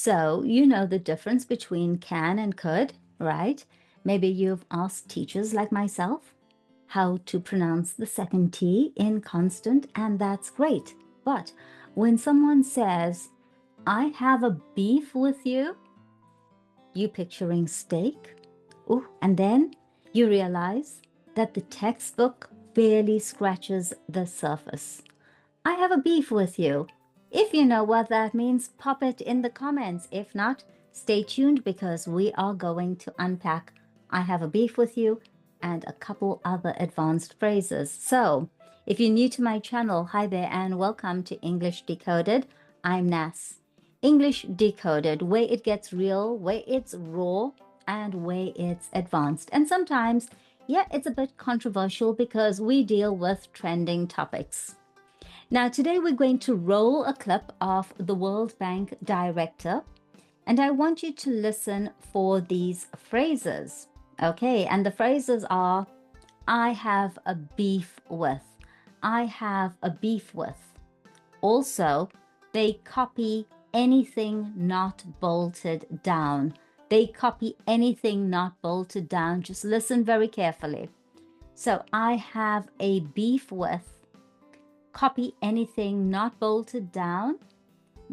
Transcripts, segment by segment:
So, you know the difference between can and could, right? Maybe you've asked teachers like myself how to pronounce the second T in constant, and that's great. But when someone says, I have a beef with you picturing steak? Ooh, and then you realize that the textbook barely scratches the surface. I have a beef with you. If you know what that means, pop it in the comments. If not, stay tuned because we are going to unpack I have a beef with you and a couple other advanced phrases. So, if you're new to my channel, hi there and welcome to English Decoded. I'm Nas. English Decoded, where it gets real, where it's raw, and where it's advanced. And sometimes, yeah, it's a bit controversial because we deal with trending topics. Now, today we're going to roll a clip of the World Bank director, and I want you to listen for these phrases. Okay, and the phrases are, I have a beef with. I have a beef with. Also, they copy anything not bolted down. They copy anything not bolted down. Just listen very carefully. So, I have a beef with. Copy anything not bolted down.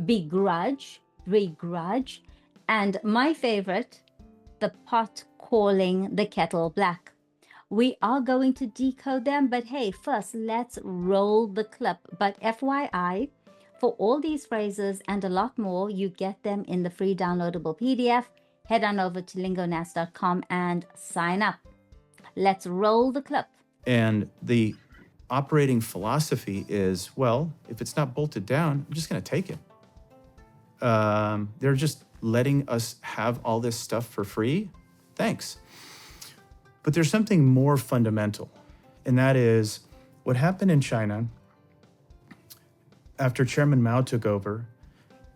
Begrudge, and my favorite, the pot calling the kettle black. We are going to decode them, but hey, first let's roll the clip. But FYI, for all these phrases and a lot more, you get them in the free downloadable PDF. Head on over to lingonas.com and sign up. Let's roll the clip. And the operating philosophy is, well, if it's not bolted down, I'm just going to take it. They're just letting us have all this stuff for free. Thanks. But there's something more fundamental, and that is what happened in China after Chairman Mao took over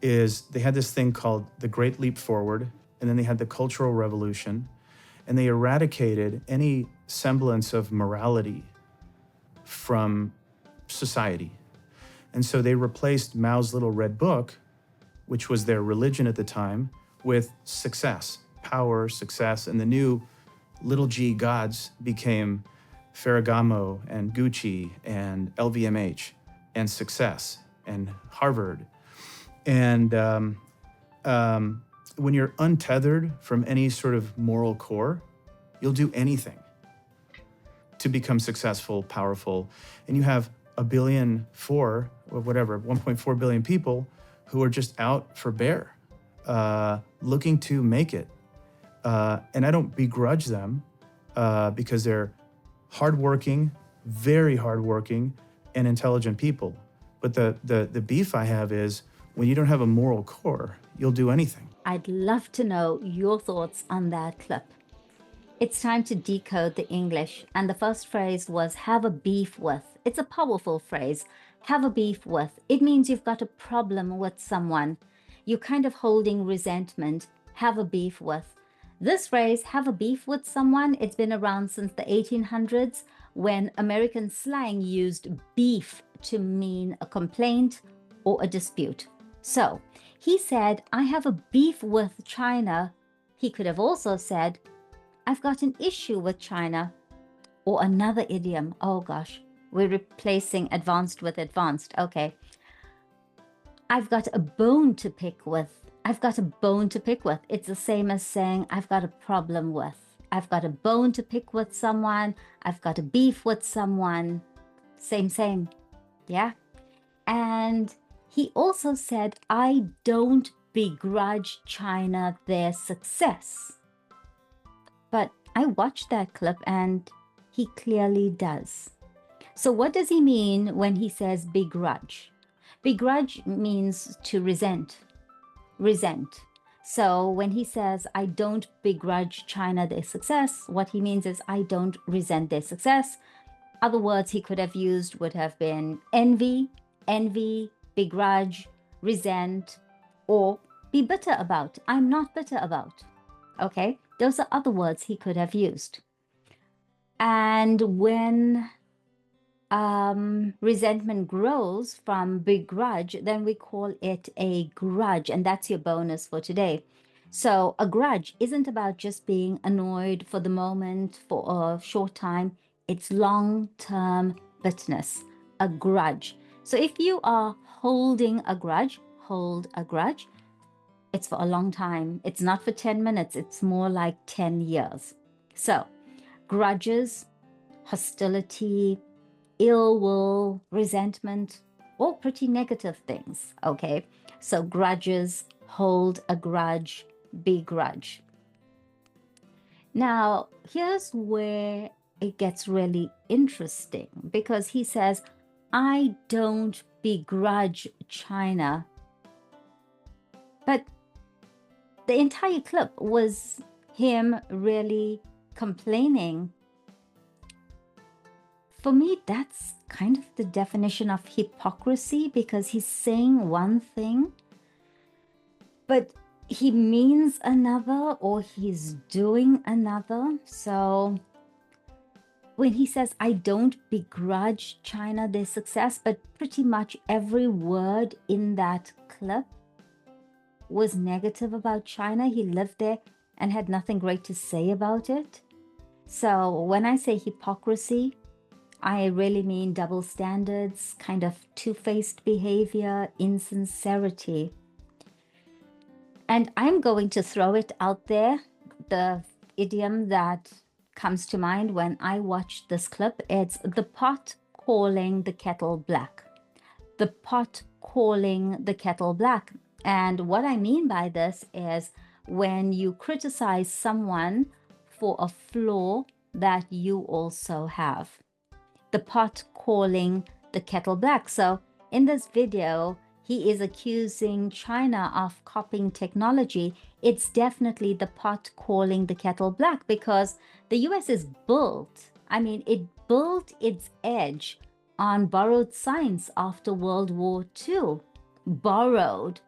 is they had this thing called the Great Leap Forward, and then they had the Cultural Revolution, and they eradicated any semblance of morality from society. And so they replaced Mao's little red book, which was their religion at the time, with success, power, success, and the new little g gods became Ferragamo and Gucci and LVMH and success and Harvard. And when you're untethered from any sort of moral core, you'll do anything to become successful, powerful. And you have 1.4 billion or whatever, 1.4 billion people who are just out for bear, looking to make it. And I don't begrudge them because they're hardworking, very hardworking, and intelligent people. But the beef I have is when you don't have a moral core, you'll do anything. I'd love to know your thoughts on that clip. It's time to decode the English, and the first phrase was have a beef with. It's a powerful phrase. Have a beef with. It means you've got a problem with someone. You're kind of holding resentment. Have a beef with. This phrase, have a beef with someone, it's been around since the 1800s when American slang used beef to mean a complaint or a dispute. So he said, I have a beef with China. He could have also said, I've got an issue with China. Or another idiom. Oh gosh, we're replacing advanced with advanced. Okay. I've got a bone to pick with. I've got a bone to pick with. It's the same as saying I've got a problem with. I've got a bone to pick with someone. I've got a beef with someone. Same. Yeah. And he also said, I don't begrudge China their success. But I watched that clip and he clearly does. So what does he mean when he says begrudge? Begrudge means to resent. So when he says, I don't begrudge China their success, what he means is I don't resent their success. Other words he could have used would have been envy, begrudge, resent, or be bitter about. I'm not bitter about. Okay, those are other words he could have used. And when resentment grows from begrudge, then we call it a grudge. And that's your bonus for today. So a grudge isn't about just being annoyed for the moment, for a short time. It's long-term bitterness, a grudge. So if you are holding a grudge, hold a grudge, it's for a long time. It's not for 10 minutes. It's more like 10 years. So grudges, hostility, ill will, resentment, all pretty negative things, okay? So grudges, hold a grudge, begrudge. Now, here's where it gets really interesting because he says, I don't begrudge China. But the entire clip was him really complaining. For me, that's kind of the definition of hypocrisy because he's saying one thing, but he means another or he's doing another. So when he says, I don't begrudge China their success, but pretty much every word in that clip was negative about China. He lived there and had nothing great to say about it. So when I say hypocrisy, I really mean double standards, kind of two-faced behavior, insincerity. And I'm going to throw it out there. The idiom that comes to mind when I watch this clip, it's the pot calling the kettle black. The pot calling the kettle black. And what I mean by this is when you criticize someone for a flaw that you also have. The pot calling the kettle black. So in this video, he is accusing China of copying technology. It's definitely the pot calling the kettle black because the US is built, it built its edge on borrowed science after World War II. Borrowed.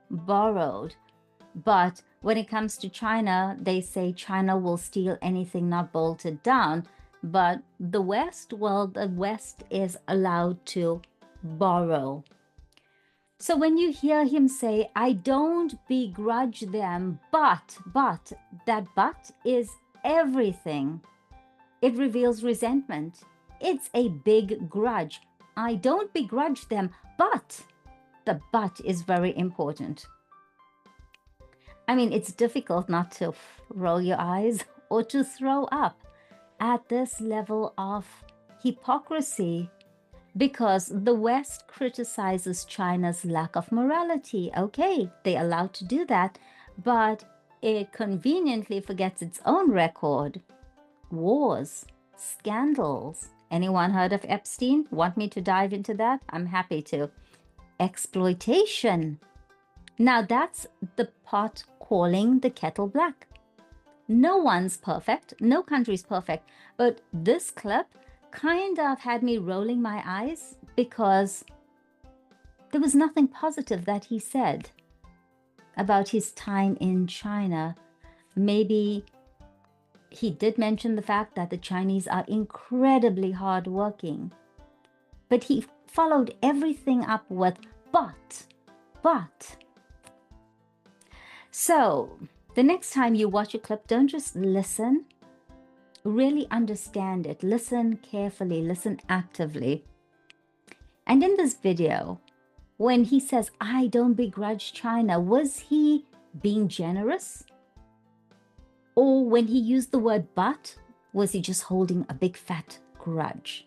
But when it comes to China, they say China will steal anything not bolted down. But the West, well, the West is allowed to borrow. So when you hear him say, I don't begrudge them, but, that but is everything. It reveals resentment. It's a big grudge. I don't begrudge them, but the but is very important. It's difficult not to roll your eyes or to throw up at this level of hypocrisy because the West criticizes China's lack of morality. Okay, they're allowed to do that, but it conveniently forgets its own record. Wars, scandals. Anyone heard of Epstein? Want me to dive into that? I'm happy to. Exploitation. Now that's the pot calling the kettle black. No one's perfect. No country's perfect. But this clip kind of had me rolling my eyes because there was nothing positive that he said about his time in China. Maybe he did mention the fact that the Chinese are incredibly hardworking, but he followed everything up with but. So the next time you watch a clip, don't just listen. Really understand it. Listen carefully. Listen actively. And in this video, when he says, I don't begrudge China, was he being generous? Or when he used the word but, was he just holding a big fat grudge?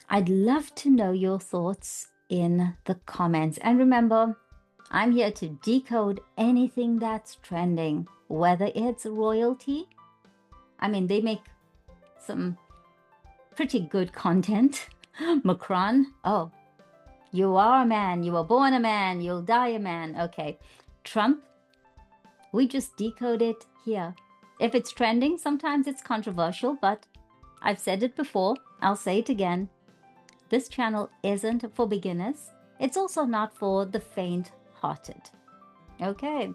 I'd love to know your thoughts in the comments. And remember, I'm here to decode anything that's trending, whether it's royalty. They make some pretty good content. Macron, oh, you are a man, you were born a man, you'll die a man. Okay. Trump, we just decode it here. If it's trending, sometimes it's controversial, but I've said it before, I'll say it again. This channel isn't for beginners. It's also not for the faint-hearted. Okay,